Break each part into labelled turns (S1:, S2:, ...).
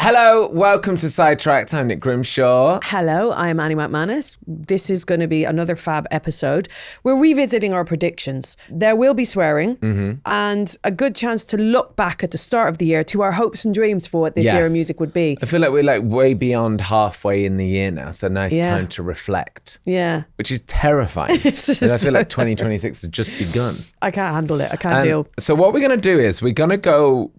S1: Hello, welcome to Sidetracked. I'm Nick Grimshaw.
S2: Hello, I'm Annie McManus. This is going to be another fab episode. We're revisiting our predictions. There will be swearing and a good chance to look back at the start of the year to our hopes and dreams for what this year of music would be.
S1: I feel like we're way beyond halfway in the year now, so nice time to reflect.
S2: Yeah.
S1: Which is terrifying. I feel like 2026 has just begun.
S2: I can't handle it. I can't deal.
S1: So what we're going to do is we're going to go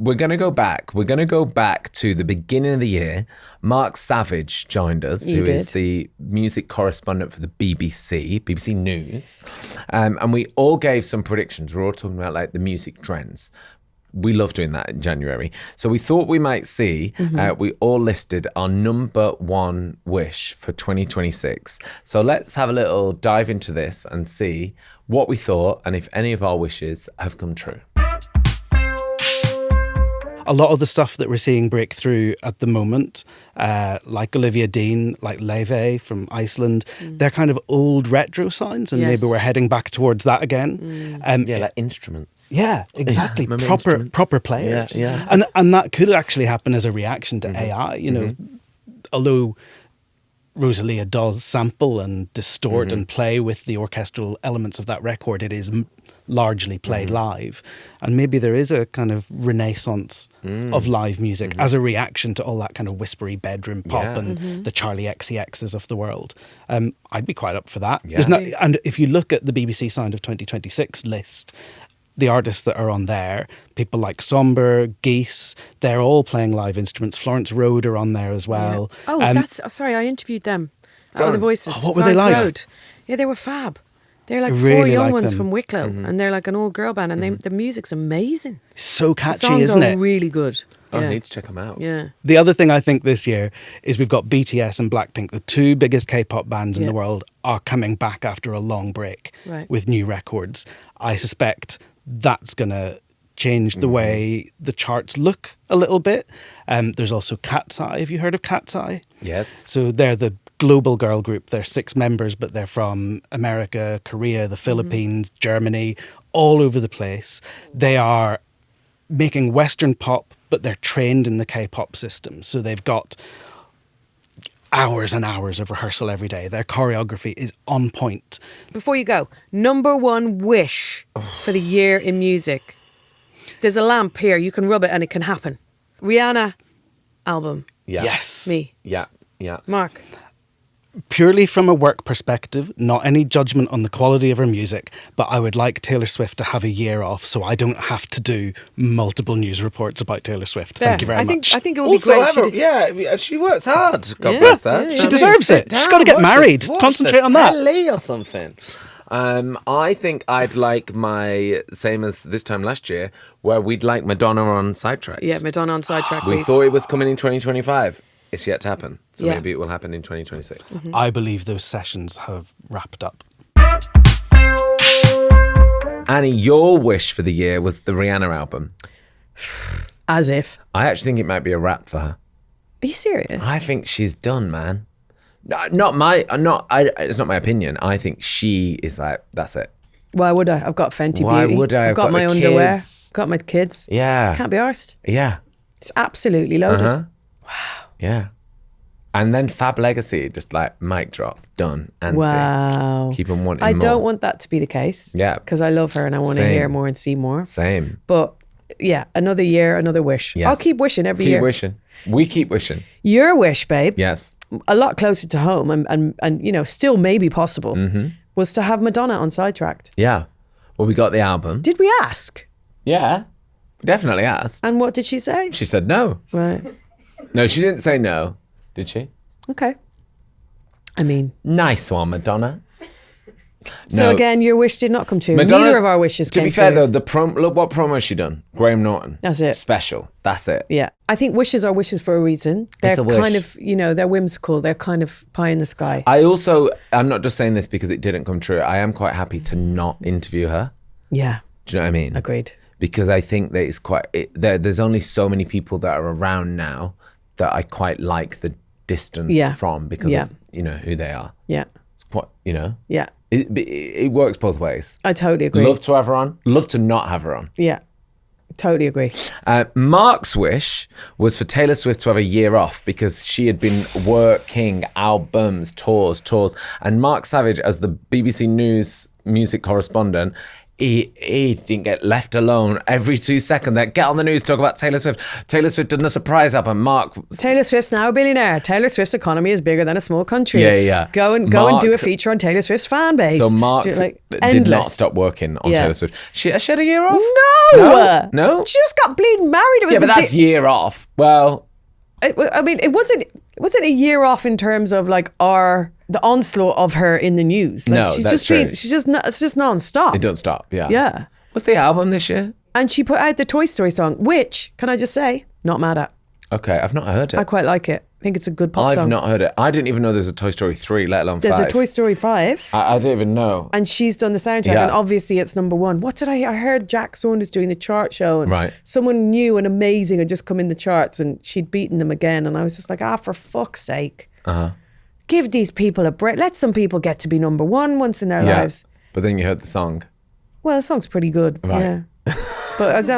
S1: back to the beginning of the year. Mark Savage joined us, who is the music correspondent for the BBC News. And we all gave some predictions. We're all talking about like the music trends. We love doing that in January. So we thought we might see, we all listed our number one wish for 2026. So let's have a little dive into this and see what we thought and if any of our wishes have come true.
S3: A lot of the stuff that we're seeing break through at the moment, like Olivia Dean, like Leve from Iceland, they're kind of old retro sounds, and maybe we're heading back towards that again.
S1: Like instruments.
S3: Yeah, exactly.
S1: Yeah,
S3: proper players.
S1: Yeah.
S3: And that could actually happen as a reaction to AI, you know, although Rosalía does sample and distort and play with the orchestral elements of that record, it is largely played live, and maybe there is a kind of renaissance of live music as a reaction to all that kind of whispery bedroom pop and the Charlie XCXs of the world. I'd be quite up for that. And if you look at the BBC Sound of 2026 list, the artists that are on there, people like Somber, Geese, they're all playing live instruments. Florence Road are on there as well.
S2: Sorry, I interviewed them. The Voices.
S3: What were they like?
S2: Road. Yeah, they were fab. They're like
S3: really
S2: four young
S3: like
S2: ones
S3: them.
S2: from Wicklow, and they're like an old girl band, and the music's amazing.
S3: So catchy,
S2: the songs
S3: isn't
S2: are
S3: it?
S2: really good.
S1: I need to check them out.
S2: Yeah.
S3: The other thing I think this year is we've got BTS and Blackpink, the two biggest K-pop bands in the world, are coming back after a long break with new records. I suspect that's going to change the way the charts look a little bit. There's also Cat's Eye. Have you heard of Cat's Eye?
S1: Yes.
S3: So they're the global girl group. They're 6 members, but they're from America, Korea, the Philippines, Germany, all over the place. They are making Western pop, but they're trained in the K-pop system. So they've got hours and hours of rehearsal every day. Their choreography is on point.
S2: Before you go, number one wish for the year in music. There's a lamp here. You can rub it and it can happen. Rihanna album.
S1: Yeah.
S3: Yes.
S2: Me.
S1: Yeah.
S2: Mark.
S3: Purely from a work perspective, not any judgment on the quality of her music, but I would like Taylor Swift to have a year off so I don't have to do multiple news reports about Taylor Swift. Thank you very much.
S2: I think it would be great.
S1: She works hard. God bless her.
S3: She deserves it. She's got to get married. Concentrate on that.
S1: Or something. I think I'd like my same as this time last year, where we'd like Madonna on Sidetracked.
S2: Yeah, Madonna on Sidetracked.
S1: We thought it was coming in 2025. It's yet to happen. So maybe it will happen in 2026.
S3: I believe those sessions have wrapped up.
S1: Annie, your wish for the year was the Rihanna album.
S2: As if.
S1: I actually think it might be a wrap for her.
S2: Are you serious?
S1: I think she's done, man. It's not my opinion. I think she is like, that's it.
S2: Why would I? I've got Fenty
S1: Why
S2: Beauty.
S1: would I?
S2: I've got my
S1: the
S2: underwear.
S1: kids.
S2: Got my kids.
S1: Yeah.
S2: Can't be arsed.
S1: Yeah.
S2: It's absolutely loaded.
S1: Wow. Yeah. And then Fab Legacy, just like mic drop, done. And
S2: Wow.
S1: keep on wanting
S2: I
S1: more.
S2: don't want that to be the case.
S1: Yeah.
S2: Because I love her and I want to
S1: Same.
S2: hear more and see more.
S1: Same.
S2: But yeah, another year, another wish.
S1: Yes.
S2: I'll keep wishing every year.
S1: Keep wishing. We keep wishing.
S2: Your wish, babe,
S1: Yes.
S2: a lot closer to home and you know, still maybe possible, was to have Madonna on Sidetracked.
S1: Yeah. Well, we got the album.
S2: Did we ask?
S1: Yeah. We definitely asked.
S2: And what did she say?
S1: She said no.
S2: Right.
S1: No, she didn't say no. Did she?
S2: Okay. I mean,
S1: Nice one, Madonna.
S2: so
S1: No.
S2: again, your wish did not come true.
S1: Madonna's-
S2: Neither of our wishes
S1: To
S2: came
S1: be fair,
S2: true.
S1: though, look what promo she done. Graham Norton.
S2: That's it.
S1: Special. That's it.
S2: Yeah. I think wishes are wishes for a reason. They're
S1: It's a wish.
S2: kind of, you know, they're whimsical. They're kind of pie in the sky.
S1: I'm not just saying this because it didn't come true. I am quite happy to not interview her.
S2: Yeah.
S1: Do you know what I mean?
S2: Agreed.
S1: Because I think that it's there's only so many people that are around now that I quite like the distance from because of, you know, who they are.
S2: Yeah.
S1: It's quite, you know.
S2: Yeah.
S1: It works both ways.
S2: I totally agree.
S1: Love to have her on. Love to not have her on.
S2: Yeah. Totally agree.
S1: Mark's wish was for Taylor Swift to have a year off because she had been working albums, tours. And Mark Savage, as the BBC News music correspondent, he didn't get left alone every 2 seconds. They get on the news, talk about Taylor Swift. Taylor Swift done a surprise album. Mark.
S2: Taylor Swift's now a billionaire. Taylor Swift's economy is bigger than a small country.
S1: Yeah.
S2: Go and do a feature on Taylor Swift's fan base.
S1: So Mark did not stop working on Taylor Swift. She had a year off? No.
S2: She just got bleeding married. It was
S1: but that's year off. Well,
S2: I mean, it wasn't a year off in terms of like the onslaught of her in the news. Like,
S1: no,
S2: she's
S1: that's
S2: just
S1: true.
S2: It's just non-stop.
S1: It don't stop. Yeah.
S2: Yeah.
S1: What's the album this year?
S2: And she put out the Toy Story song, which, can I just say, not mad at.
S1: Okay, I've not heard it.
S2: I quite like it. I think it's a good pop song.
S1: I've not heard it. I didn't even know there's a Toy Story 3, let alone 5.
S2: There's a Toy Story 5.
S1: I didn't even know.
S2: And she's done the soundtrack, and obviously it's number one. What did I heard Jack Saunders doing the chart show, and someone new and amazing had just come in the charts, and she'd beaten them again, and I was just like, for fuck's sake. Give these people a break. Let some people get to be number one once in their lives.
S1: But then you heard the song.
S2: Well, the song's pretty good.
S1: Right.
S2: Yeah. But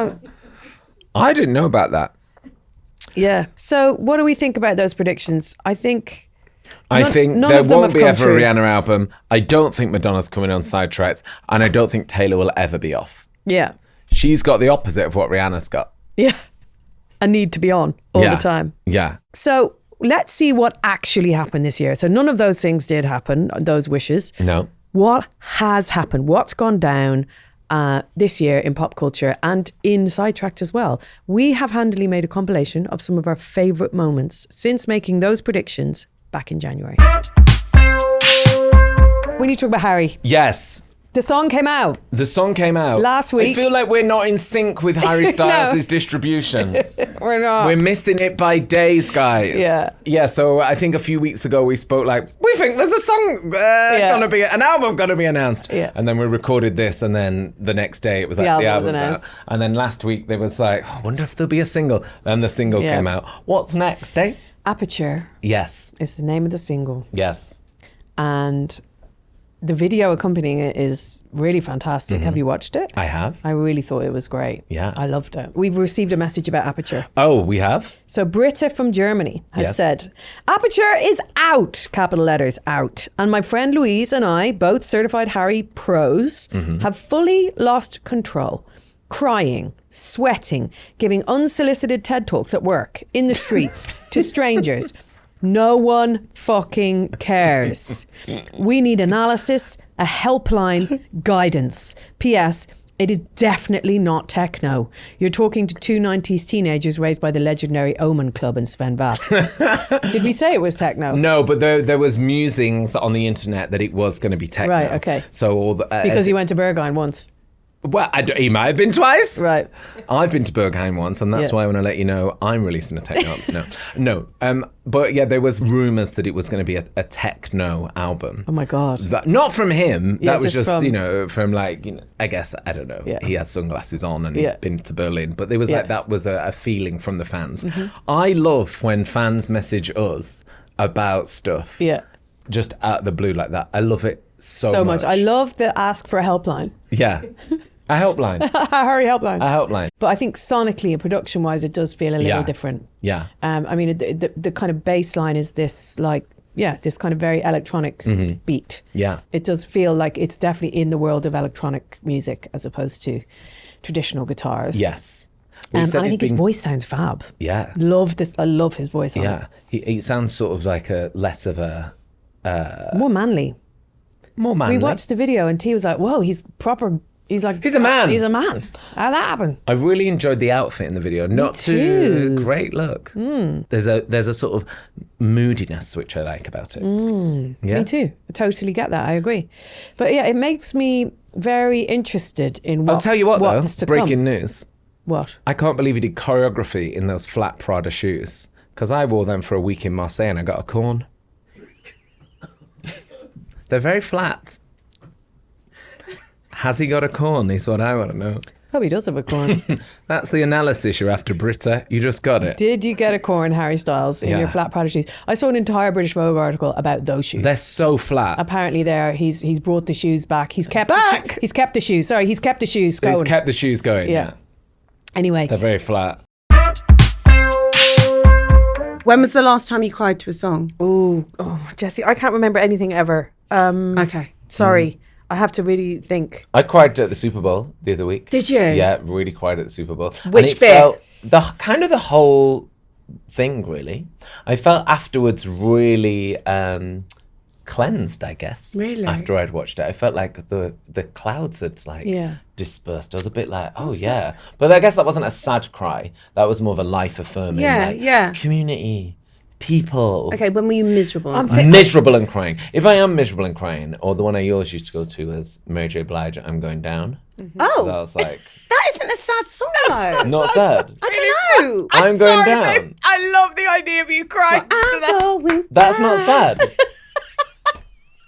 S1: I didn't know about that.
S2: Yeah. So what do we think about those predictions? I think
S1: there won't be ever a Rihanna album. I don't think Madonna's coming on Sidetracked, and I don't think Taylor will ever be off.
S2: Yeah.
S1: She's got the opposite of what Rihanna's got.
S2: Yeah. A need to be on all the time.
S1: Yeah.
S2: So let's see what actually happened this year. So none of those things did happen, those wishes.
S1: No.
S2: What has happened? What's gone down this year in pop culture and in Sidetracked as well? We have handily made a compilation of some of our favourite moments since making those predictions back in January. We need to talk about Harry.
S1: Yes.
S2: The song came out.
S1: Last week. I feel like we're not in sync with Harry Styles' distribution.
S2: We're not.
S1: We're missing it by days, guys.
S2: Yeah.
S1: Yeah, so I think a few weeks ago we spoke like, we think there's a song gonna be, an album gonna be announced.
S2: Yeah.
S1: And then we recorded this, and then the next day it was like the album's out. And then last week there was like, I wonder if there'll be a single. Then the single came out. What's next, eh?
S2: Aperture.
S1: Yes.
S2: Is the name of the single.
S1: Yes.
S2: And the video accompanying it is really fantastic. Have you watched it?
S1: I have.
S2: I really thought it was great.
S1: Yeah.
S2: I loved it. We've received a message about Aperture.
S1: Oh, we have?
S2: So Britta from Germany has said, Aperture is out, capital letters, out. And my friend Louise and I, both certified Harry pros, have fully lost control. Crying, sweating, giving unsolicited TED Talks at work, in the streets, to strangers. No one fucking cares. We need analysis, a helpline, guidance. P.S. It is definitely not techno. You're talking to two 90s teenagers raised by the legendary Omen Club and Sven Väth. Did we say it was techno?
S1: No, but there was musings on the internet that it was going to be techno.
S2: Right, okay.
S1: So all the,
S2: because he went to Berghain once.
S1: Well, he might have been twice.
S2: Right.
S1: I've been to Berghain once, and that's why I want to let you know I'm releasing a techno. No. But yeah, there was rumours that it was going to be a techno album.
S2: Oh my God.
S1: Not from him.
S2: Yeah,
S1: that was just
S2: from,
S1: from like, I guess, I don't know.
S2: Yeah.
S1: He has sunglasses on and he's been to Berlin. But there was like, that was a feeling from the fans. I love when fans message us about stuff.
S2: Yeah.
S1: Just out of the blue like that. I love it so much.
S2: I love the ask for a helpline.
S1: Yeah. A helpline.
S2: A Harry helpline.
S1: A helpline.
S2: But I think sonically and production-wise, it does feel a little different.
S1: Yeah.
S2: I mean, the kind of bass line is this like, this kind of very electronic beat.
S1: Yeah.
S2: It does feel like it's definitely in the world of electronic music as opposed to traditional guitars.
S1: Yes.
S2: And I think his voice sounds fab.
S1: Yeah.
S2: Love this. I love his voice on it.
S1: Yeah. He sounds sort of like less of a...
S2: More manly.
S1: More manly.
S2: We watched the video and T was like, whoa, he's proper... He's like...
S1: He's a man.
S2: He's a man. How'd that happen?
S1: I really enjoyed the outfit in the video. Not too great look. There's a sort of moodiness which I like about it. Yeah.
S2: Me too. I totally get that. I agree. But yeah, it makes me very interested in
S1: I'll tell you what though,
S2: to
S1: breaking
S2: come.
S1: news.
S2: What?
S1: I can't believe he did choreography in those flat Prada shoes. Because I wore them for a week in Marseille and I got a corn. They're very flat. Has he got a corn? Is what I want to know.
S2: Probably does have a corn.
S1: That's the analysis you're after, Britta. You just got it.
S2: Did you get a corn, Harry Styles, in your flat Prada shoes? I saw an entire British Vogue article about those shoes.
S1: They're so flat.
S2: Apparently, he's brought the shoes back. He's kept the shoes. Sorry, he's kept the shoes going.
S1: He's kept the shoes going. Yeah.
S2: Anyway.
S1: They're very flat.
S4: When was the last time you cried to a song?
S2: Oh, Jessie, I can't remember anything ever.
S4: Okay.
S2: Sorry. I have to really think.
S1: I cried at the Super Bowl the other week.
S4: Did you?
S1: Yeah, really cried at the Super Bowl.
S4: Which bit?
S1: Felt the whole thing, really. I felt afterwards really cleansed, I guess.
S4: Really?
S1: After I'd watched it. I felt like the clouds had dispersed. I was a bit like, yeah. But I guess that wasn't a sad cry. That was more of a life affirming.
S4: Yeah.
S1: Community. People.
S4: Okay, when were you miserable?
S1: Miserable and crying. If I am miserable and crying, or the one I always used to go to was Mary J. Blige, I'm Going Down.
S4: Mm-hmm.
S1: So I was like,
S4: that isn't a sad song, though.
S1: not sad.
S4: I don't know.
S1: I'm going down.
S2: Babe. I love the idea of you crying to that.
S1: That's not sad.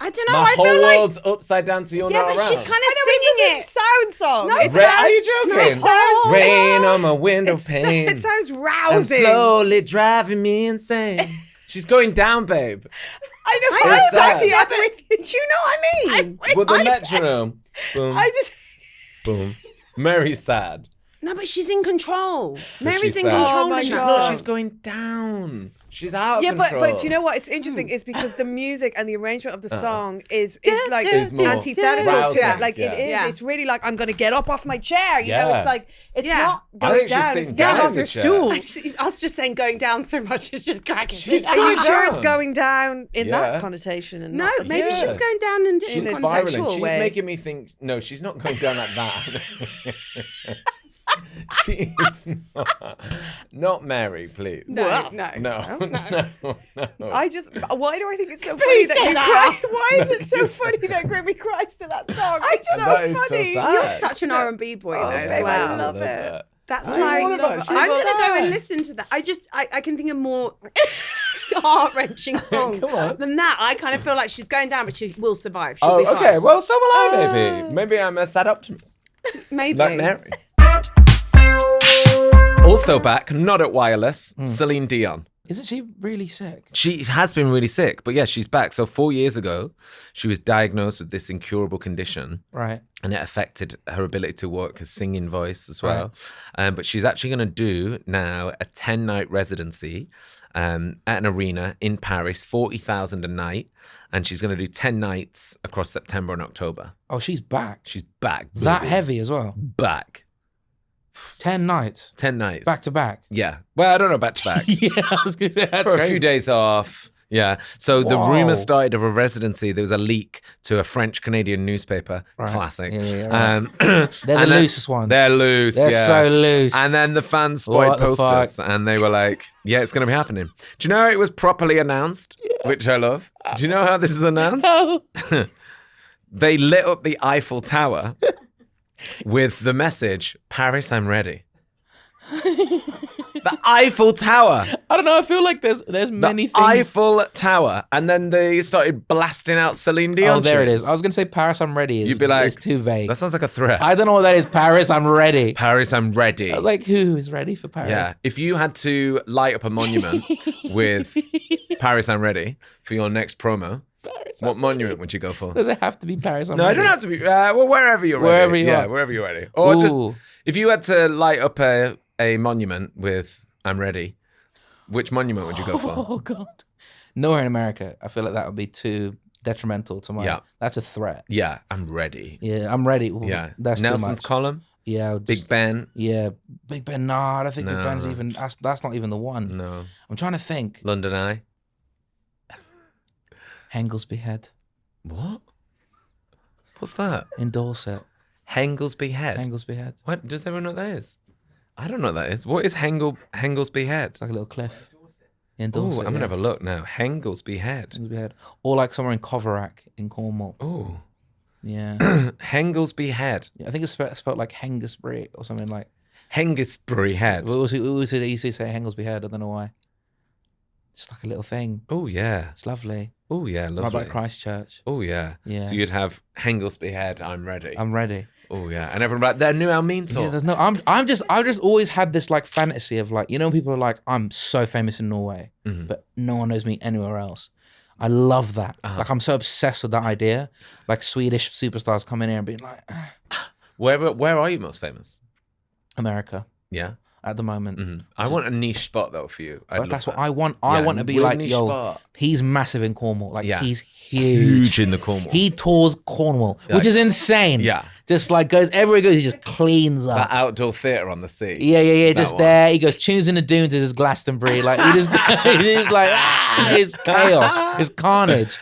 S4: I don't know.
S1: My
S4: I
S1: whole
S4: feel like
S1: world's upside down, so you're not around.
S4: she's kind of singing it.
S2: Sound song.
S4: No,
S2: it
S1: Are you joking?
S2: it sounds-
S1: Rain on my window pane.
S2: It sounds
S1: and
S2: rousing.
S1: slowly driving me insane. She's going down, babe.
S2: I know.
S1: I know,
S2: Jessie,
S4: yeah,
S2: I'm
S4: but
S2: with you.
S4: do you know what I mean?
S1: With the metronome. Boom,
S2: I just.
S1: boom. Mary's sad.
S4: No, but she's in control. Mary's
S1: she's
S4: in
S1: sad.
S4: control.
S2: Oh my
S4: in
S1: She's
S4: that
S1: not.
S4: song.
S1: She's going down. She's out of
S2: Yeah,
S1: control.
S2: but do you know what? It's interesting is because the music and the arrangement of the song is like
S1: Is more
S2: antithetical
S1: rousing,
S2: to it. Like it
S1: yeah.
S2: is.
S4: Yeah.
S2: It's really like I'm going to get up off my chair. You know,
S1: Yeah.
S2: it's like it's
S4: Yeah.
S2: not
S1: I
S2: going
S1: think she's
S2: down.
S1: sitting
S2: It's getting
S1: down
S2: off
S1: in
S2: your
S1: the chair.
S2: stool.
S4: Us just saying going down so much is just cracking.
S1: She's
S2: Are
S1: going
S2: you sure
S1: down.
S2: it's going down in
S1: Yeah.
S2: that connotation? And
S4: No,
S2: not
S4: maybe she
S1: Yeah.
S4: was going down in
S1: She's
S4: a
S1: spiraling.
S4: sexual
S1: She's
S4: way.
S1: making me think. No, she's not going down like that. She is not Mary, please.
S4: No.
S1: No.
S2: I just. Why do I think it's so funny that you cry? Why is it so funny that Grimmy cries to that song? It's so
S1: That is so
S2: funny.
S1: sad.
S4: You're such an R&B boy, though, as
S2: babe,
S4: well.
S2: I love it.
S4: That's
S1: I
S4: like,
S1: love it. She's
S4: I'm going to go
S1: sad.
S4: and listen to that. I can think of more heart-wrenching songs
S1: Come on.
S4: than that. I kind of feel like she's going down, but she will survive. She'll
S1: Oh,
S4: be fine.
S1: okay. Well, so will I, maybe. Maybe I'm a sad optimist.
S4: Maybe.
S1: Like Mary. Also back, not at Wireless, Celine Dion.
S5: Isn't she really sick?
S1: She has been really sick, but yeah, she's back. So 4 years ago, she was diagnosed with this incurable condition.
S5: Right.
S1: And it affected her ability to work, her singing voice as well. But she's actually going to do now a 10-night residency at an arena in Paris, 40,000 a night. And she's going to do 10 nights across September and October.
S5: Oh, she's back.
S1: She's back.
S5: That
S1: baby.
S5: heavy as well.
S1: Back.
S5: 10 nights.
S1: 10 nights.
S5: Back to back.
S1: Yeah. Well, I don't know, back to back.
S5: Yeah, I was going to say that's
S1: For a
S5: crazy.
S1: few days off. Yeah. So the
S5: Wow.
S1: rumor started of a residency. There was a leak to a French-Canadian newspaper.
S5: Right.
S1: Classic.
S5: Yeah, right.
S1: They're
S5: They're the loosest ones.
S1: They're loose.
S5: They're
S1: yeah.
S5: so loose.
S1: And then the fans spotted
S5: What the
S1: posters and they were like, yeah, it's going to be happening. Do you know how it was properly announced? Which I love. Do you know how this is announced? They lit up the Eiffel Tower with the message, Paris, I'm ready. The Eiffel Tower.
S5: I don't know. I feel like there's many
S1: The
S5: things.
S1: Eiffel Tower. And then they started blasting out Celine Dion.
S5: Oh, there it
S1: tunes.
S5: is. I was going to say Paris, I'm ready.
S1: You'd be like,
S5: it's too vague.
S1: that sounds like a threat.
S5: I don't know what that is. Paris, I'm ready.
S1: Paris, I'm ready.
S5: I was like, who is ready for Paris?
S1: Yeah. If you had to light up a monument with Paris, I'm ready for your next promo, what monument would you go for?
S5: Does it have to be Paris? I'm
S1: No, I
S5: ready?
S1: don't have to be. Well, wherever you're ready.
S5: Wherever you
S1: yeah,
S5: are.
S1: wherever you're ready. Or
S5: Ooh.
S1: just if you had to light up a monument with I'm ready, which monument would you go for?
S5: Oh God. Nowhere in America. I feel like that would be too detrimental to my.
S1: Yeah.
S5: That's a threat.
S1: Yeah, I'm ready.
S5: Yeah, I'm ready. Ooh,
S1: Yeah,
S5: that's too
S1: Nelson's
S5: much.
S1: column,
S5: Yeah, I'll
S1: Big
S5: just-
S1: Ben.
S5: Yeah, Big Ben. No, I don't think Big
S1: No.
S5: Ben's even. That's not even the one.
S1: No,
S5: I'm trying to think.
S1: London Eye.
S5: Henglesby Head
S1: What? What's that?
S5: in Dorset.
S1: Henglesby Head.
S5: Henglesby Head.
S1: What does everyone know what that is? I don't know what that is. What is Henglesby Head?
S5: It's like a little cliff in
S1: Oh,
S5: Dorset.
S1: I'm gonna have a look now. Henglesby Head.
S5: Henglesby Head, or like somewhere in Coverack in Cornwall.
S1: Oh,
S5: Yeah,
S1: Henglesby Head.
S5: yeah I think it's spelled like Hengistbury or something like.
S1: Hengistbury Head.
S5: We always used to say Henglesby Head. I don't know why. Just like a little thing.
S1: Oh yeah.
S5: It's lovely.
S1: Oh yeah.
S5: Right
S1: Lovely.
S5: by Christchurch.
S1: Oh yeah.
S5: Yeah.
S1: So you'd have Henglesby Head. I'm ready.
S5: I'm ready.
S1: Oh yeah. And everyone like their new Elmiene tour.
S5: Yeah, there's no. I've just always had this like fantasy of like, you know, people are like, I'm so famous in Norway, but no one knows me anywhere else. I love that. Like I'm so obsessed with that idea. Like Swedish superstars coming in and being like,
S1: Where are you most famous?
S5: America.
S1: Yeah.
S5: at the moment.
S1: I want a niche spot though for you.
S5: But that's what I want. I want to be
S1: real
S5: like,
S1: niche
S5: yo,
S1: spot.
S5: he's massive in Cornwall. Like,
S1: Yeah.
S5: he's huge.
S1: in the Cornwall.
S5: He tours Cornwall, which is insane.
S1: Yeah.
S5: Just like goes, everywhere he goes, he just cleans up.
S1: That outdoor theatre on the sea.
S5: Yeah.
S1: That
S5: Just
S1: one.
S5: there. He goes, tunes in the dunes is Glastonbury. Like, he just, he's like, it's chaos. It's carnage.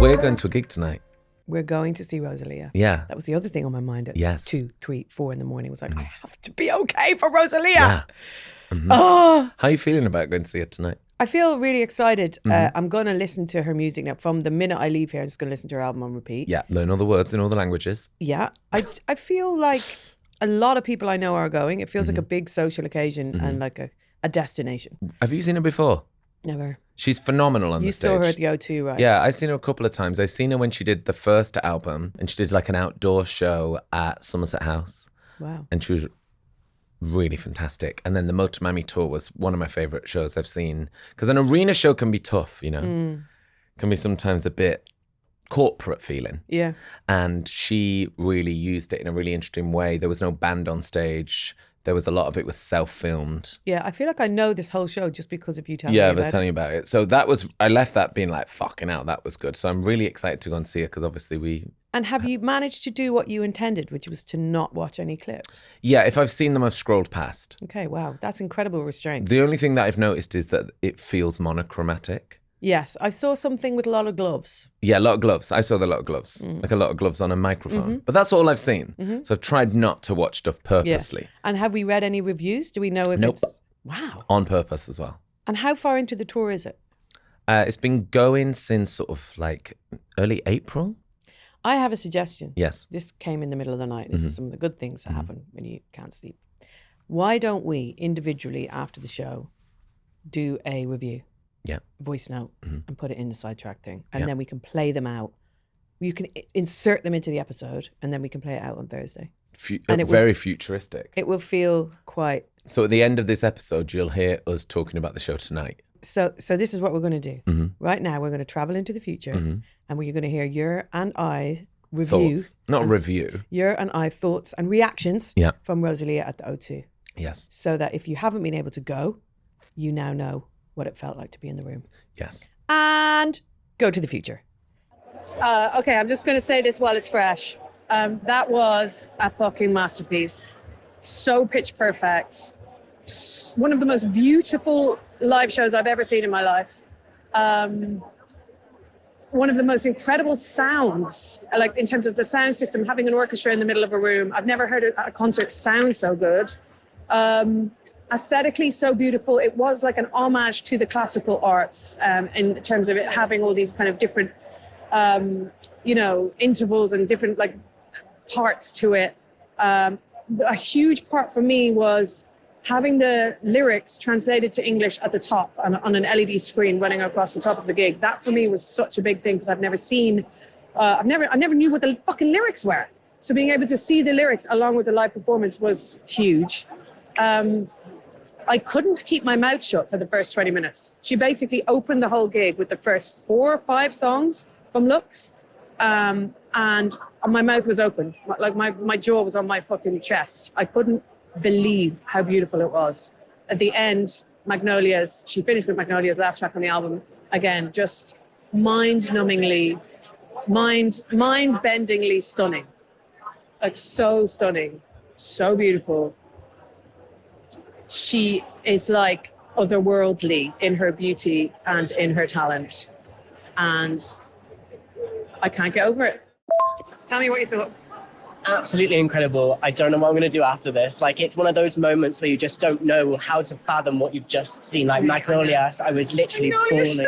S1: We're going to a gig tonight.
S2: We're going to see Rosalía.
S1: Yeah.
S2: That was the other thing on my mind at
S1: Yes.
S2: 2, 3, 4 in the morning. Was like, I have to be okay for Rosalía.
S1: Yeah.
S2: Oh,
S1: How are you feeling about going to see it tonight?
S2: I feel really excited. I'm going to listen to her music now. From the minute I leave here, I'm just going to listen to her album on repeat.
S1: Yeah. Learn all the words in all the languages.
S2: Yeah. I feel like a lot of people I know are going. It feels like a big social occasion and like a destination.
S1: Have you seen her before?
S2: Never.
S1: She's phenomenal on the
S2: You
S1: stage.
S2: saw her at the O2, right?
S1: Yeah, I've seen her a couple of times. I've seen her when she did the first album and she did like an outdoor show at Somerset House.
S2: Wow.
S1: And she was really fantastic. And then the Motomami tour was one of my favourite shows I've seen. Because an arena show can be tough, you know? Can be sometimes a bit corporate feeling.
S2: Yeah.
S1: And she really used it in a really interesting way. There was no band on stage. There was a lot of it was self-filmed.
S2: Yeah, I feel like I know this whole show just because of you telling me
S1: Yeah, I
S2: about
S1: was telling you about it. So that was, I left that being like, fucking hell, that was good. So I'm really excited to go and see it because obviously
S2: And have you managed to do what you intended, which was to not watch any clips?
S1: yeah, if I've seen them, I've scrolled past.
S2: Okay, wow. That's incredible restraint.
S1: The only thing that I've noticed is that it feels monochromatic.
S2: Yes, I saw something with a lot of gloves.
S1: Yeah, a lot of gloves. I saw the lot of gloves, like a lot of gloves on a microphone. But that's all I've seen. So I've tried not to watch stuff purposely.
S2: And have we read any reviews? Do we know if
S1: Nope.
S2: it's... Wow.
S1: On purpose as well.
S2: And how far into the tour is it?
S1: It's been going since sort of like early April.
S2: I have a suggestion.
S1: Yes.
S2: This came in the middle of the night. This is some of the good things that happen when you can't sleep. Why don't we individually after the show do a review?
S1: Yeah.
S2: Voice note and put it in the Sidetracked thing. And
S1: Yeah.
S2: then we can play them out. You can insert them into the episode and then we can play it out on Thursday. And it will-
S1: Very futuristic.
S2: It will feel quite...
S1: So at the end of this episode, you'll hear us talking about the show tonight.
S2: So this is what we're going to do. Right now, we're going to travel into the future and we're going to hear your and I review.
S1: Thoughts. Not review.
S2: Your and I thoughts and reactions
S1: Yeah.
S2: from Rosalía at the O2.
S1: Yes.
S2: So that if you haven't been able to go, you now know what it felt like to be in the room.
S1: Yes.
S2: And go to the future. Okay, I'm just going to say this while it's fresh. That was a fucking masterpiece. So pitch perfect. One of the most beautiful live shows I've ever seen in my life. One of the most incredible sounds, like in terms of the sound system, having an orchestra in the middle of a room. I've never heard a concert sound so good. Aesthetically so beautiful. It was like an homage to the classical arts in terms of it having all these kind of different, intervals and different like parts to it. A huge part for me was having the lyrics translated to English at the top on an LED screen running across the top of the gig. That for me was such a big thing because I've never seen, I never knew what the fucking lyrics were. So being able to see the lyrics along with the live performance was huge. I couldn't keep my mouth shut for the first 20 minutes. She basically opened the whole gig with the first 4 or 5 songs from Lux. And my mouth was open. Like my jaw was on my fucking chest. I couldn't believe how beautiful it was. At the end, Magnolias, she finished with Magnolias, last track on the album. Again, just mind-numbingly, mind-bendingly stunning. Like so stunning, so beautiful. She is like otherworldly in her beauty and in her talent. And I can't get over it. Tell me what you thought.
S6: Absolutely incredible. I don't know what I'm going to do after this. Like, it's one of those moments where you just don't know how to fathom what you've just seen. Like Magnolias, I was literally bawling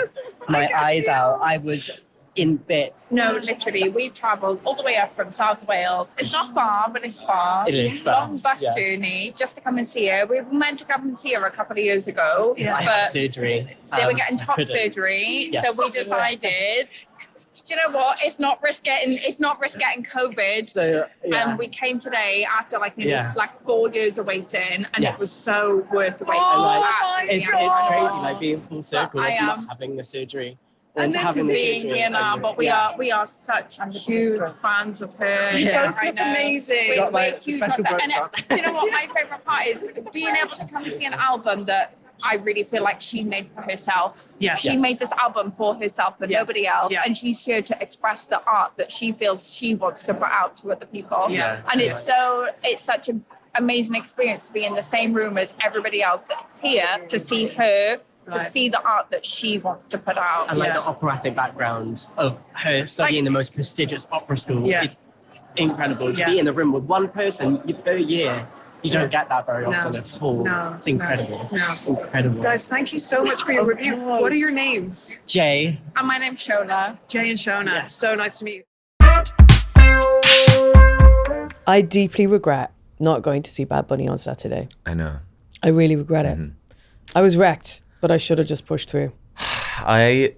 S6: my eyes out. I was in bits.
S7: No, literally, we've travelled all the way up from South Wales. It's not far, but it's far.
S6: It is far.
S7: Long bus journey just to come and see her. We were meant to come and see her a couple of years ago,
S6: I had
S7: but
S6: surgery.
S7: they were getting
S6: I
S7: top
S6: couldn't.
S7: surgery,
S6: Yes.
S7: so we decided, do you know what? It's not risk getting COVID.
S6: So, yeah.
S7: And we came today after like 4 years of waiting, and
S6: Yes.
S7: it was so worth the wait.
S6: And, like,
S7: Absolutely
S6: it's
S7: amazing.
S6: crazy, like being full circle
S7: But
S6: of
S7: I
S6: not having the surgery. And having this
S7: being here now, but we are such huge fans of her.
S2: You both
S7: I
S2: look
S7: know.
S2: amazing.
S7: We're huge fans. And you know what? My favorite part is being able to come see an album that I really feel like she made for herself.
S2: Yes.
S7: She made this album for herself, for nobody else, and she's here to express the art that she feels she wants to put out to other people.
S2: Yeah.
S7: And it's such an amazing experience to be in the same room as everybody else that's here to see her. To see the art that she wants to put out.
S6: And like the operatic background of her studying the most prestigious opera school is incredible. To be in the room with one person per year, you don't get that very often at all.
S2: No.
S6: It's incredible.
S2: No.
S6: Incredible.
S2: Guys, thank you so much for your review. What are your names?
S6: Jay.
S7: And my name's Shola.
S2: Jay and Shona.
S6: Yeah.
S2: So nice to meet you. I deeply regret not going to see Bad Bunny on Saturday.
S1: I know.
S2: I really regret it. I was wrecked, but I should have just pushed through.
S1: I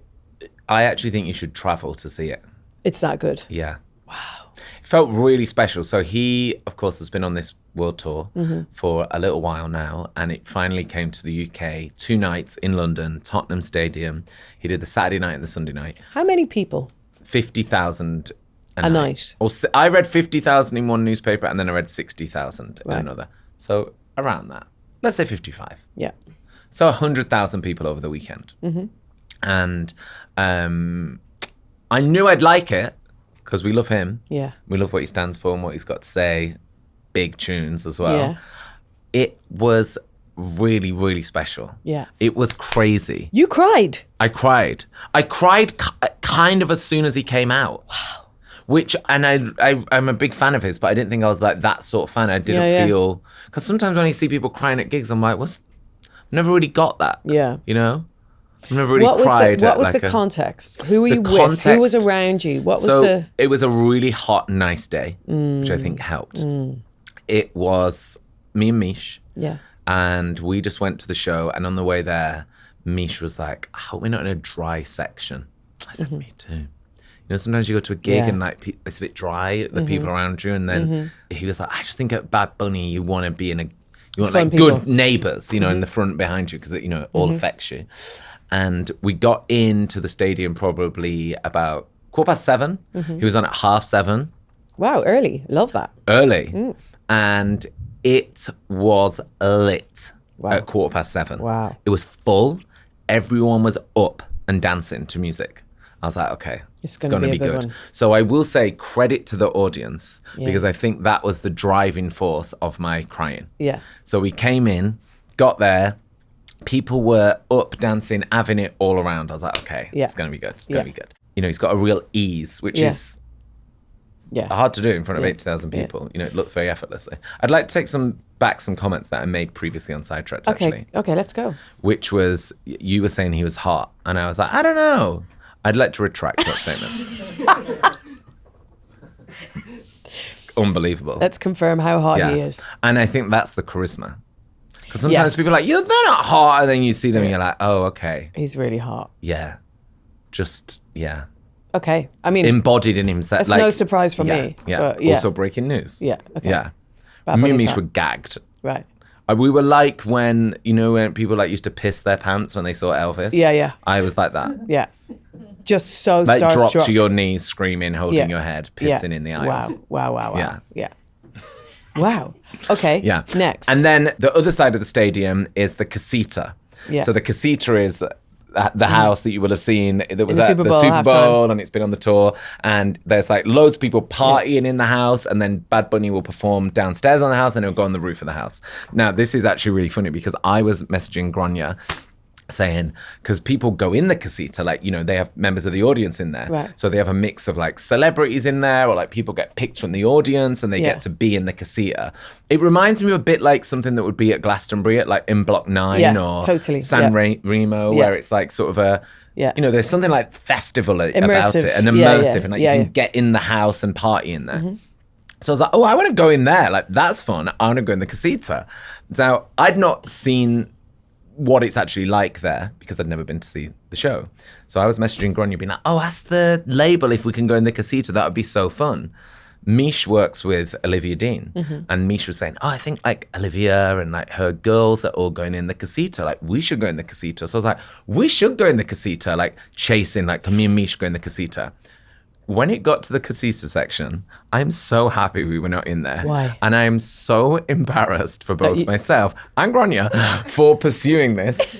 S1: actually think you should travel to see it.
S2: It's that good.
S1: Yeah. Wow. It felt really special. So he, of course, has been on this world tour for a little while now, and it finally came to the UK. 2 nights in London, Tottenham Stadium. He did the Saturday night and the Sunday night.
S2: How many people?
S1: 50,000
S2: A night.
S1: Or I read 50,000 in one newspaper, and then I read 60,000 in
S2: Right.
S1: another. So around that. Let's say 55.
S2: Yeah.
S1: So 100,000 people over the weekend. And I knew I'd like it because we love him.
S2: Yeah.
S1: We love what he stands for and what he's got to say. Big tunes as well.
S2: Yeah.
S1: It was really, really special.
S2: Yeah.
S1: It was crazy.
S2: You cried.
S1: I cried. I cried kind of as soon as he came out. Wow. Which, and I'm a big fan of his, but I didn't think I was like that sort of fan. I didn't feel, because sometimes when I see people crying at gigs, I'm like, I've never really got that.
S2: Yeah.
S1: You know? I've never really cried.
S2: What was
S1: like
S2: the context? Who were you with? Who was around you? What was the...
S1: It was a really hot, nice day, which I think helped. It was me and Mish.
S2: Yeah.
S1: And we just went to the show, and on the way there, Mish was like, I hope we're not in a dry section. I said, me too. You know, sometimes you go to a gig and like it's a bit dry, the people around you, and then he was like, I just think at Bad Bunny you want to be in you want
S2: Fun
S1: like
S2: people.
S1: good neighbours, you know, in the front behind you, because you know it all affects you. And we got into the stadium probably about 7:15. He was on at 7:30.
S2: Wow, early. Love that.
S1: Early. And it was lit at 7:15.
S2: Wow.
S1: It was full. Everyone was up and dancing to music. I was like, okay, it's going to be good.
S2: One.
S1: So I will say credit to the audience because I think that was the driving force of my crying.
S2: Yeah.
S1: So we came in, got there, people were up dancing, having it all around. I was like, okay, it's going to be good. It's going to be good. You know, he's got a real ease, which is hard to do in front of 80,000 people. You know, it looked very effortlessly. I'd like to take some comments that I made previously on Sidetracked, actually.
S2: Okay, let's go.
S1: Which was, you were saying he was hot, and I was like, I don't know. I'd like to retract that statement. Unbelievable.
S2: Let's confirm how hot he is.
S1: And I think that's the charisma. Because sometimes people are like, they're not hot, and then you see them and you're like, oh, okay.
S2: He's really hot.
S1: Yeah. Just, yeah.
S2: Okay. I mean,
S1: embodied in himself.
S2: It's no surprise for me.
S1: Yeah.
S2: But
S1: Also breaking news.
S2: Yeah. Okay.
S1: Yeah.
S2: Bad
S1: Me and
S2: Bunny's
S1: Mish
S2: hot.
S1: were gagged.
S2: Right.
S1: We were like when people like used to piss their pants when they saw Elvis.
S2: Yeah.
S1: I was like that.
S2: Yeah. Just so
S1: Like drop
S2: starstruck.
S1: to your knees, screaming, holding your head, pissing in the eyes.
S2: Wow.
S1: Yeah.
S2: Wow. Okay.
S1: Yeah.
S2: Next.
S1: And then the other side of the stadium is the Casita.
S2: Yeah.
S1: So the Casita is the house that you will have seen that was
S2: the
S1: at
S2: Super
S1: the
S2: Bowl,
S1: Super
S2: halftime.
S1: Bowl, and it's been on the tour. And there's like loads of people partying in the house, and then Bad Bunny will perform downstairs on the house, and he'll go on the roof of the house. Now, this is actually really funny because I was messaging Grania saying, because people go in the Casita, like, you know, they have members of the audience in there.
S2: Right.
S1: So they have a mix of like celebrities in there, or like people get picked from the audience and they
S2: Yeah.
S1: get to be in the Casita. It reminds me a bit like something that would be at Glastonbury at like in Block 9
S2: Yeah,
S1: or
S2: totally.
S1: San
S2: Yeah.
S1: Remo,
S2: Yeah.
S1: where it's like sort of a,
S2: Yeah.
S1: you know, there's something like festival about
S2: Immersive.
S1: it, and
S2: Yeah,
S1: immersive,
S2: yeah.
S1: and like
S2: Yeah,
S1: you
S2: yeah.
S1: can get in the house and party in there. So I was like, oh, I want to go in there. Like, that's fun. I want to go in the Casita. Now, I'd not seen what it's actually like there because I'd never been to see the show. So I was messaging Grania being like, oh, ask the label if we can go in the Casita. That would be so fun. Mish works with Olivia Dean, and Mish was saying, I think like Olivia and like her girls are all going in the Casita. Like, we should go in the Casita. So I was like, we should go in the Casita, like chasing, like, can me and Mish go in the Casita? When it got to the Casita section, I'm so happy we were not in there.
S2: Why?
S1: And I am so embarrassed for both myself and Grania for pursuing this.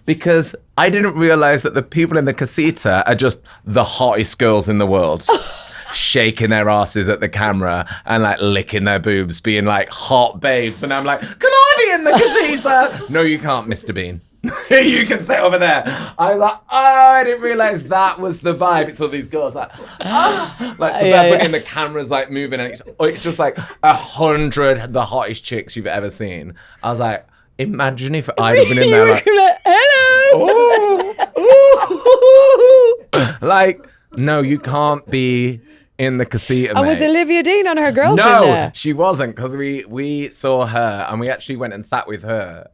S1: Because I didn't realize that the people in the Casita are just the hottest girls in the world. Shaking their asses at the camera and like licking their boobs, being like hot babes. And I'm like, can I be in the Casita? No, you can't, Mr. Bean. You can stay over there. I was like, oh, I didn't realize that was the vibe. It's all these girls like, like and the camera's like moving, and it's just like 100 the hottest chicks you've ever seen. I was like, imagine if I'd have been in there like, hello. Like, no, you can't be in the Casita,
S2: And was Olivia Dean on her girls in there?
S1: No, she wasn't, because we saw her and we actually went and sat with her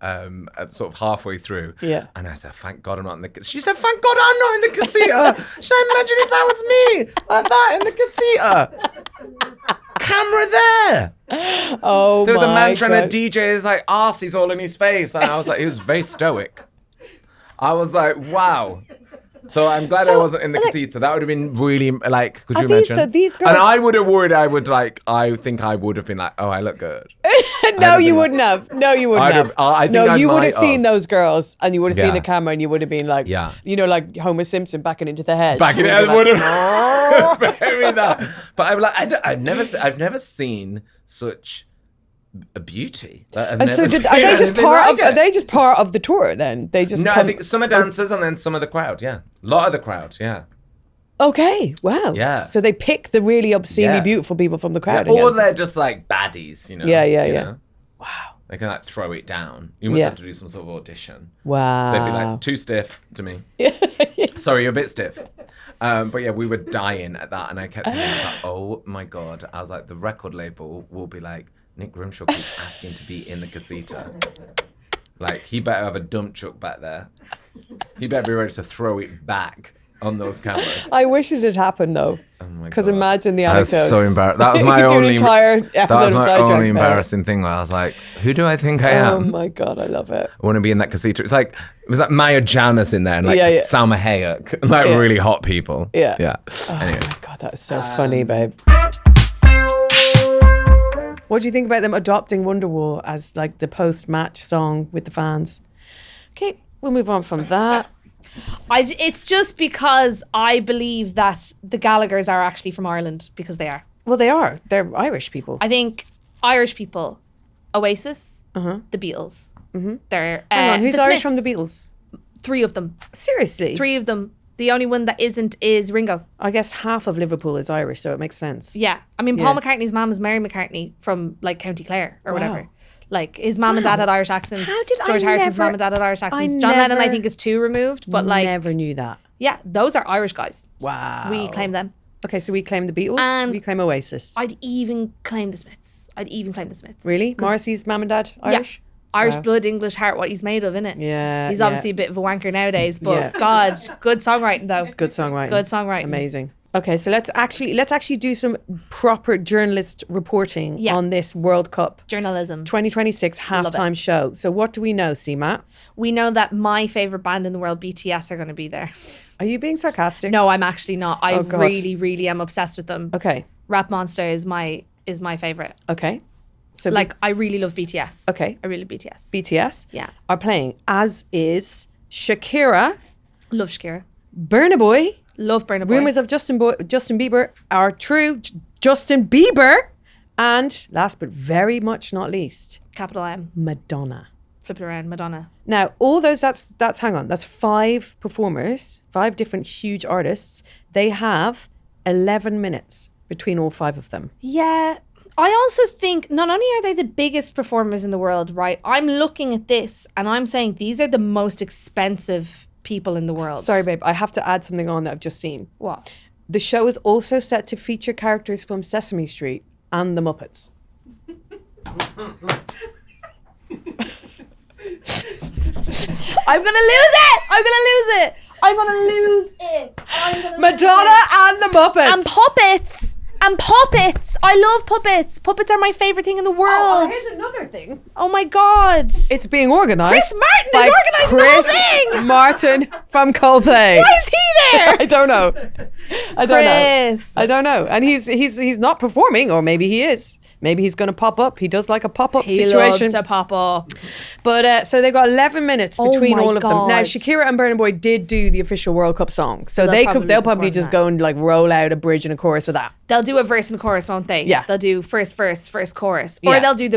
S1: at sort of halfway through.
S2: Yeah.
S1: And I said, thank God I'm not in the Casita. She said, thank God I'm not in the Casita. She said, imagine if that was me, like that in the Casita. Camera there.
S2: Oh,
S1: there was a man trying
S2: God.
S1: to DJ his like arse, he's all in his face. And I was like, he was very stoic. I was like, wow. So I'm glad I wasn't in the Casita. That would have been really like, could you imagine?
S2: So these girls...
S1: And I would have worried, I think I would have been like, oh, I look good.
S2: No, you wouldn't have. No, you wouldn't have.
S1: I think
S2: no,
S1: I
S2: you would
S1: might
S2: have seen those girls and you would have seen
S1: Yeah.
S2: the camera and you would have been like, you know, like Homer Simpson backing into the hedge.
S1: Back in
S2: You
S1: it,
S2: would
S1: would
S2: be
S1: have buried that. But I'm like, I've never seen such a beauty.
S2: And so are they just part of the tour then? They just
S1: No, I think some are dancers and then some of the crowd, yeah. A lot of the crowd, yeah.
S2: Okay, wow.
S1: Yeah.
S2: So they pick the really obscenely
S1: Yeah.
S2: beautiful people from the crowd
S1: Or
S2: again.
S1: they're just like baddies, you know.
S2: Yeah.
S1: know?
S2: Wow.
S1: They can like throw it down. You must
S2: Yeah.
S1: have to do some sort of audition.
S2: Wow.
S1: They'd be like, too stiff to me. Sorry, you're a bit stiff. But yeah, we were dying at that. And I kept thinking, I was like, oh my God. I was like, the record label will be like, Nick Grimshaw keeps asking to be in the Casita. Like, he better have a dump truck back there. He better be ready to throw it back on those cameras.
S2: I wish it had happened though.
S1: Oh my
S2: Because
S1: God.
S2: imagine the
S1: I was
S2: anecdotes.
S1: so embarrassed. That was
S2: You
S1: my
S2: could do an
S1: only
S2: entire episode
S1: That was
S2: of
S1: my
S2: Sidetracked
S1: only
S2: now.
S1: embarrassing thing where I was like, who do I think I
S2: Oh
S1: am?
S2: my God, I love it.
S1: I want to be in that Casita. It was like Maya Janis in there and like
S2: Yeah.
S1: Salma Hayek, like really hot people.
S2: Yeah.
S1: Yeah.
S2: Oh
S1: Anyway.
S2: my God, that is so funny, babe. What do you think about them adopting Wonderwall as like the post-match song with the fans? Okay, we'll move on from that.
S4: It's just because I believe that the Gallaghers are actually from Ireland, because they are.
S2: Well, they are. They're Irish people.
S4: I think Irish people, Oasis, the Beatles. They're
S2: Hang on, who's
S4: the
S2: Irish
S4: Smiths.
S2: from the Beatles?
S4: 3 of them.
S2: Seriously?
S4: 3 of them. The only one that isn't is Ringo.
S2: I guess half of Liverpool is Irish, so it makes sense.
S4: Yeah. I mean, Paul McCartney's mum is Mary McCartney from like County Clare or whatever. Like his mum and dad had Irish accents.
S2: How did
S4: George
S2: I
S4: Harrison's
S2: never-
S4: mum and dad had Irish accents.
S2: I
S4: John Lennon, I
S2: never-
S4: think, is 2 removed. But like,
S2: Never knew that.
S4: yeah, those are Irish guys.
S2: Wow.
S4: We claim them.
S2: Okay, so we claim the Beatles,
S4: And
S2: we claim Oasis.
S4: I'd even claim the Smiths.
S2: Really? Morrissey's mum and dad Irish?
S4: Yeah. Irish
S2: Wow.
S4: blood, English heart, what he's made of, innit?
S2: Yeah,
S4: He's
S2: yeah.
S4: obviously a bit of a wanker nowadays, but
S2: Yeah.
S4: God, good songwriting though.
S2: Good songwriting.
S4: Good songwriting.
S2: Amazing. Okay, so let's actually do some proper journalist reporting
S4: Yeah.
S2: on this World Cup
S4: Journalism.
S2: 2026
S4: Love it.
S2: halftime show. So what do we know, CMAT?
S4: We know that my favourite band in the world, BTS, are going to be there.
S2: Are you being sarcastic?
S4: No, I'm actually not. I
S2: Oh, God.
S4: really, really am obsessed with them.
S2: Okay.
S4: Rap Monster is my favourite.
S2: Okay. So
S4: Like, I really love BTS.
S2: Okay.
S4: I really love BTS.
S2: BTS
S4: Yeah.
S2: are playing, as is Shakira,
S4: Love Shakira.
S2: Burna Boy.
S4: Love Burna Boy.
S2: Rumours of Justin Bieber are true. Justin Bieber. And last but very much not least,
S4: Capital M.
S2: Madonna.
S4: Flip it around. Madonna.
S2: Now, all those, that's hang on, that's 5 performers, 5 different huge artists. They have 11 minutes between all 5 of them.
S4: Yeah. I also think not only are they the biggest performers in the world, right? I'm looking at this and I'm saying these are the most expensive people in the world.
S2: Sorry, babe, I have to add something on that I've just seen.
S4: What?
S2: The show is also set to feature characters from Sesame Street and the Muppets.
S4: I'm gonna lose it! I'm gonna lose it! I'm gonna lose it!
S2: Madonna and the Muppets!
S4: And puppets! And puppets. I love puppets. Puppets are my favorite thing in the world.
S2: Here's another thing.
S4: Oh my God.
S2: It's being organised.
S4: Chris Martin
S2: by
S4: is organising the whole
S2: Chris
S4: thing.
S2: Martin from Coldplay.
S4: Why is he there?
S2: I don't know.
S4: Chris.
S2: I don't know. And he's not performing, or maybe he is. Maybe he's going to pop up. He does like a pop-up
S4: He
S2: situation.
S4: loves to pop up.
S2: But so they got 11 minutes between
S4: my
S2: all of them. Now,
S4: God.
S2: Shakira and Burna Boy did do the official World Cup song, so
S4: they'll probably
S2: they'll probably
S4: perform
S2: just
S4: that.
S2: go and like roll out a bridge and a chorus of that.
S4: They'll do a verse and chorus, won't they?
S2: Yeah.
S4: They'll do first verse, first chorus, or
S2: Yeah.
S4: they'll do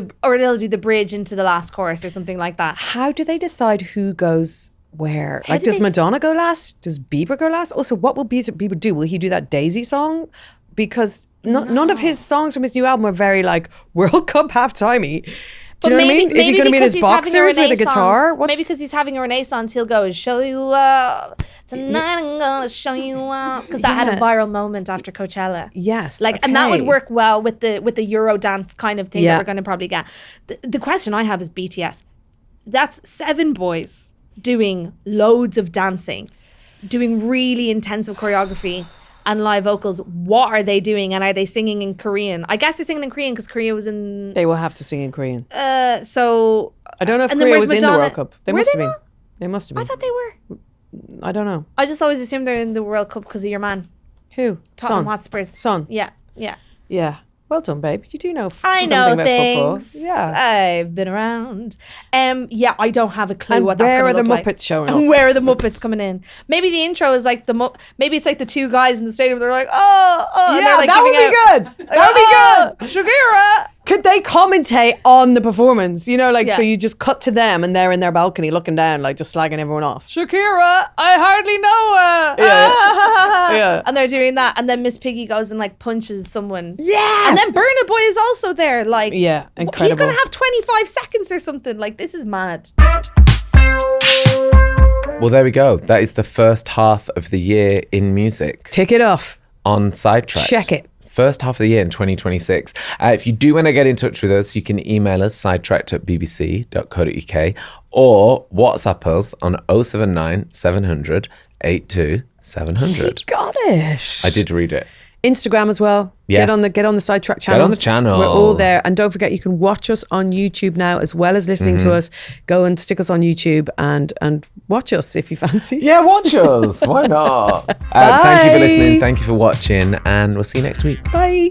S4: the bridge into the last chorus or something like that.
S2: How do they decide who goes where? Like,
S4: do
S2: does
S4: they-
S2: Madonna go last? Does Bieber go last? Also, what will Bieber do? Will he do that Daisy song? Because none of his songs from his new album are very like World Cup half-timey. Do you know what I mean? Is he going to be in his boxers with a guitar?
S4: Maybe because he's having a renaissance, he'll go and show you up tonight. I'm gonna show you up because that had a
S2: Yeah.
S4: viral moment after Coachella.
S2: Yes,
S4: like, and that would
S2: okay.
S4: work well with the Euro dance kind of thing
S2: Yeah.
S4: that we're going to probably get. The question I have is BTS. That's 7 boys doing loads of dancing, doing really intensive choreography and live vocals. What are they doing? And are they singing in Korean? I guess they're singing in Korean because Korea was in.
S2: They will have to sing in Korean.
S4: So
S2: I don't know if
S4: and then
S2: Korea
S4: where's
S2: was in the
S4: Madonna?
S2: World Cup. They
S4: Were
S2: must
S4: they
S2: have been.
S4: not?
S2: They must have
S4: I
S2: been.
S4: thought they were.
S2: I don't know.
S4: I just always assumed they're in the World Cup because of your man,
S2: Who?
S4: Tottenham
S2: Son.
S4: Hotspurs.
S2: Son.
S4: Yeah.
S2: Yeah. Well done, babe. You do know
S4: I
S2: something
S4: know
S2: about
S4: things.
S2: football. Yeah.
S4: I've been around. Yeah, I don't have a clue
S2: And
S4: what that's
S2: where
S4: going
S2: are
S4: to
S2: the
S4: look like.
S2: Muppets showing
S4: And
S2: up?
S4: where are the Muppets coming in? Maybe the intro is like maybe it's like the 2 guys in the stadium. They're like, oh, and they're
S2: Yeah,
S4: like
S2: that would
S4: giving
S2: be
S4: out-
S2: good. That would be good.
S4: Shakira.
S2: Could they commentate on the performance? You know, like,
S4: Yeah.
S2: so you just cut to them and they're in their balcony looking down, like just slagging everyone off.
S4: Shakira, I hardly know her.
S2: Yeah. Yeah.
S4: And they're doing that, and then Miss Piggy goes and like punches someone.
S2: Yeah.
S4: And then Burna Boy is also there. Like,
S2: Yeah,
S4: He's
S2: incredible.
S4: gonna have 25 seconds or something. Like, this is mad.
S1: Well, there we go. That is the first half of the year in music
S2: Tick it off.
S1: on Sidetracked.
S2: Check it.
S1: First half of the year in 2026. If you do want to get in touch with us, you can email us sidetracked@bbc.co.uk or WhatsApp us on 079 700 82 700.
S2: Got it.
S1: I did read it.
S2: Instagram as well.
S1: Yes.
S2: Get on the Sidetrack channel.
S1: on the channel.
S2: We're all there. And don't forget, you can watch us on YouTube now as well as listening to us. Go and stick us on YouTube and watch us if you fancy.
S1: Yeah, watch us. Why not? Thank you for listening. Thank you for watching. And we'll see you next week.
S2: Bye.